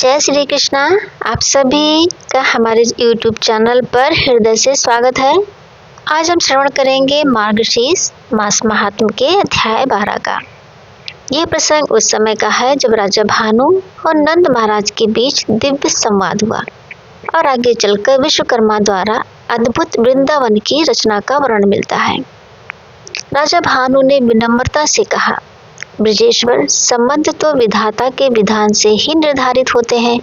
जय श्री कृष्णा। आप सभी का हमारे YouTube चैनल पर हृदय से स्वागत है। आज हम श्रवण करेंगे मार्गशीर्ष मास महात्म्य के अध्याय 12 का। यह प्रसंग उस समय का है जब राजा भानु और नंद महाराज के बीच दिव्य संवाद हुआ और आगे चलकर विश्वकर्मा द्वारा अद्भुत वृंदावन की रचना का वर्णन मिलता है। राजा भानु ने विनम्रता से कहा, ब्रजेश्वर, संबंध तो विधाता के विधान से ही निर्धारित होते हैं।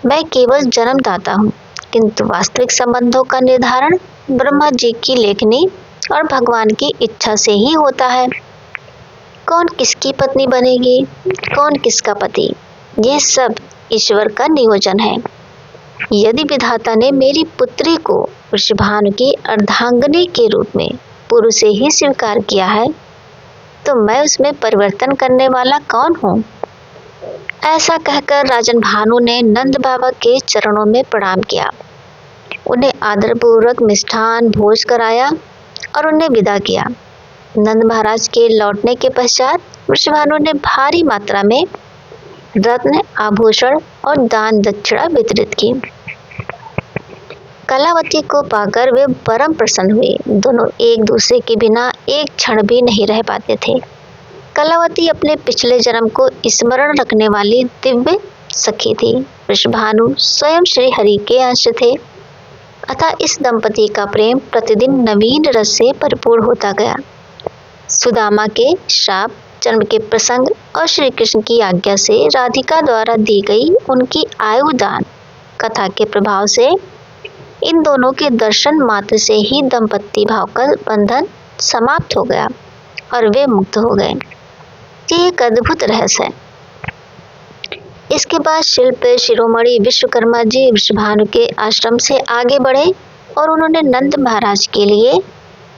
मैं केवल जन्मदाता हूँ, किंतु वास्तविक संबंधों का निर्धारण ब्रह्मा जी की लेखनी और भगवान की इच्छा से ही होता है। कौन किसकी पत्नी बनेगी, कौन किसका पति, यह सब ईश्वर का नियोजन है। यदि विधाता ने मेरी पुत्री को वृषभानु की अर्धांगिनी के रूप में पूर्व से ही स्वीकार किया है, तो मैं उसमें परिवर्तन करने वाला कौन हूँ। ऐसा कहकर राजन भानु ने नंद बाबा के चरणों में प्रणाम किया, उन्हें आदरपूर्वक मिष्ठान भोज कराया और उन्हें विदा किया। नंद महाराज के लौटने के पश्चात वृषभानु ने भारी मात्रा में रत्न, आभूषण और दान दक्षिणा वितरित की। कलावती को पाकर वे परम प्रसन्न हुए। दोनों एक दूसरे के बिना एक क्षण भी नहीं रह पाते थे। कलावती अपने पिछले जन्म को स्मरण रखने वाली दिव्य सखी थी। वृषभानु स्वयं श्री हरि के अंश थे, अतः इस दंपति का प्रेम प्रतिदिन नवीन रस से परिपूर्ण होता गया। सुदामा के शाप, जन्म के प्रसंग और श्री कृष्ण की आज्ञा से राधिका द्वारा दी गई उनकी आयुदान कथा के प्रभाव से इन दोनों के दर्शन मात्र से ही दंपति भाव का बंधन समाप्त हो गया और वे मुक्त हो गए। ये एक अद्भुत रहस्य है। इसके बाद शिल्प शिरोमणि विश्वकर्मा जी वृषभानु के आश्रम से आगे बढ़े और उन्होंने नंद महाराज के लिए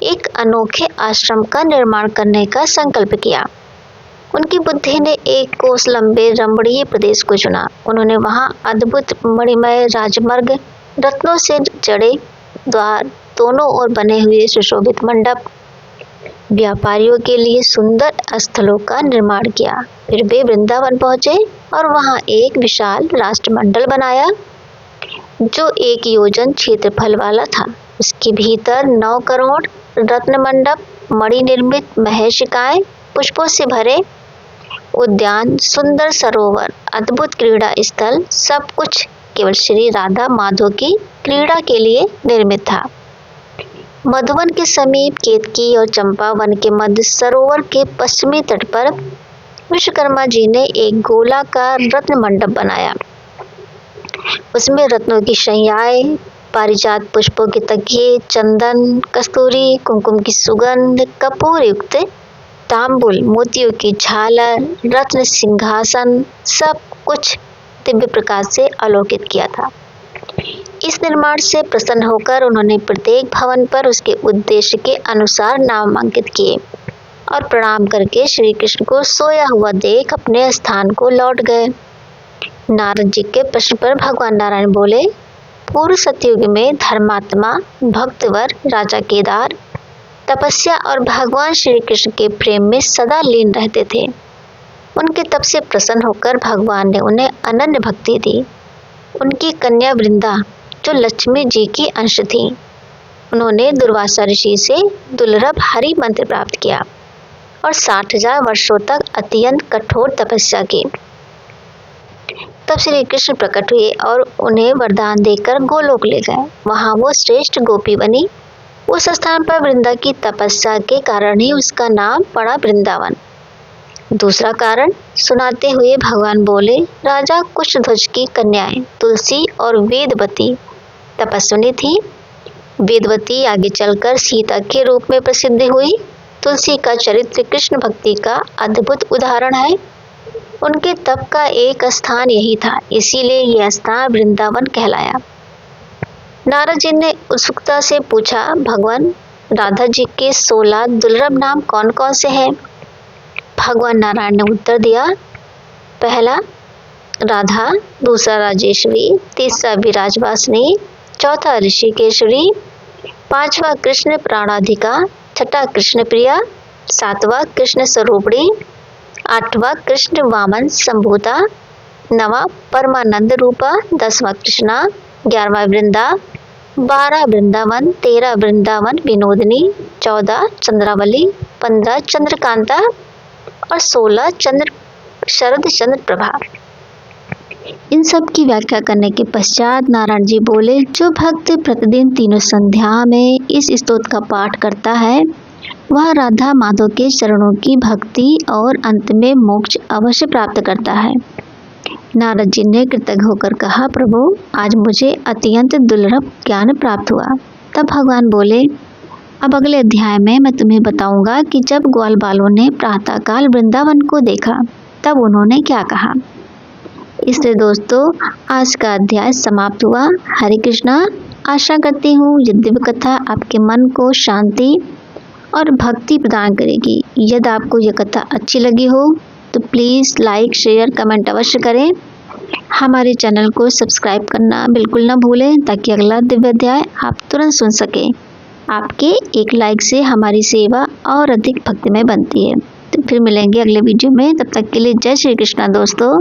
एक अनोखे आश्रम का निर्माण करने का संकल्प किया। उनकी बुद्धि ने एक कोस लंबे रमणीय प्रदेश को चुना। उन्होंने वहां अद्भुत मणिमय राजमार्ग, रत्नों से जड़े द्वार, दोनों ओर बने हुए सुशोभित मंडप, व्यापारियों के लिए सुंदर स्थलों का निर्माण किया। फिर वे वृंदावन पहुंचे और वहां एक विशाल राष्ट्रमंडल बनाया जो 1 योजन क्षेत्रफल वाला था। उसके भीतर 9 करोड़ रत्न मंडप, मणि निर्मित महर्षिकाएं, पुष्पों से भरे उद्यान, सुंदर सरोवर, अद्भुत क्रीड़ा स्थल, सब कुछ केवल श्री राधा माधव की क्रीड़ा के लिए निर्मित था। मधुवन के समीप केतकी और चंपा वन के मध्य सरोवर के पश्चिमी तट पर विश्वकर्मा जी ने एक गोलाकार रत्न मंडप बनाया। उसमें रत्नों की शैयाएं, पारिजात पुष्पों के तकिए, चंदन, कस्तूरी, कुमकुम की सुगंध, कपूर युक्त तांबुल, मोतियों की झालर, रत्न सिंहासन, सब कुछ दिव्य प्रकाश से आलोकित किया था। इस निर्माण से प्रसन्न होकर उन्होंने प्रत्येक भवन पर उसके उद्देश्य के अनुसार नामांकित किए और प्रणाम करके श्री कृष्ण को सोया हुआ देख अपने स्थान को लौट गए। नारद जी के प्रश्न पर भगवान नारायण बोले, पूर्व सतयुग में धर्मात्मा भक्तवर राजा केदार तपस्या और भगवान श्री कृष्ण के प्रेम में सदा लीन रहते थे। उनके तप से प्रसन्न होकर भगवान ने उन्हें अनन्य भक्ति दी। उनकी कन्या वृंदा, जो लक्ष्मी जी की अंश थी, उन्होंने दुर्वासा ऋषि से दुर्लभ हरि मंत्र प्राप्त किया और 60,000 वर्षों तक अत्यंत कठोर तपस्या की। तब श्री कृष्ण प्रकट हुए और उन्हें वरदान देकर गोलोक ले गए। वहां वो श्रेष्ठ गोपी बनी। उस स्थान पर वृंदा की तपस्या के कारण ही उसका नाम पड़ा वृंदावन। दूसरा कारण सुनाते हुए भगवान बोले, राजा कुशध्वज की कन्याएं तुलसी और वेदवती तपस्विनी थी। वेदवती आगे चलकर सीता के रूप में प्रसिद्ध हुई। तुलसी का चरित्र कृष्ण भक्ति का अद्भुत उदाहरण है। उनके तप का एक स्थान यही था, इसीलिए यह स्थान वृंदावन कहलाया। नारद जी ने उत्सुकता से पूछा, भगवान, राधा जी के 16 दुर्लभ नाम कौन कौन से हैं? भगवान नारायण ने उत्तर दिया, पहला राधा, दूसरा राजेश्वरी, तीसरा विराजवासिनी, चौथा ऋषिकेश्वरी, 5वां कृष्ण प्राणाधिका, 6ठा कृष्ण प्रिया, 7वां कृष्ण स्वरूपणी, 8वां कृष्ण वामन संभूता, 9वां परमानंद रूपा, 10वां कृष्णा, 11वां वृंदा, 12 वृंदावन, 13 वृंदावन विनोदिनी, 14 चंद्रावली, 15 चंद्रकांता और 16 शरद चंद्र प्रभा। इन सब की व्याख्या करने के पश्चात नारायण जी बोले, जो भक्त प्रतिदिन तीनों संध्या में इस स्तोत्र का पाठ करता है वह राधा माधव के चरणों की भक्ति और अंत में मोक्ष अवश्य प्राप्त करता है। नारद जी ने कृतज्ञ होकर कहा, प्रभु आज मुझे अत्यंत दुर्लभ ज्ञान प्राप्त हुआ। तब भगवान बोले, अब अगले अध्याय में मैं तुम्हें बताऊंगा कि जब ग्वाल बालों ने प्रातःकाल वृंदावन को देखा तब उन्होंने क्या कहा। इसलिए दोस्तों आज का अध्याय समाप्त हुआ। हरे कृष्णा। आशा करती हूँ ये दिव्य कथा आपके मन को शांति और भक्ति प्रदान करेगी। यदि आपको यह कथा अच्छी लगी हो तो प्लीज़ लाइक शेयर कमेंट अवश्य करें। हमारे चैनल को सब्सक्राइब करना बिल्कुल ना भूलें ताकि अगला दिव्य अध्याय आप तुरंत सुन सकें। आपके एक लाइक से हमारी सेवा और अधिक भक्तिमय बनती है। तो फिर मिलेंगे अगले वीडियो में, तब तक के लिए जय श्री कृष्णा दोस्तों।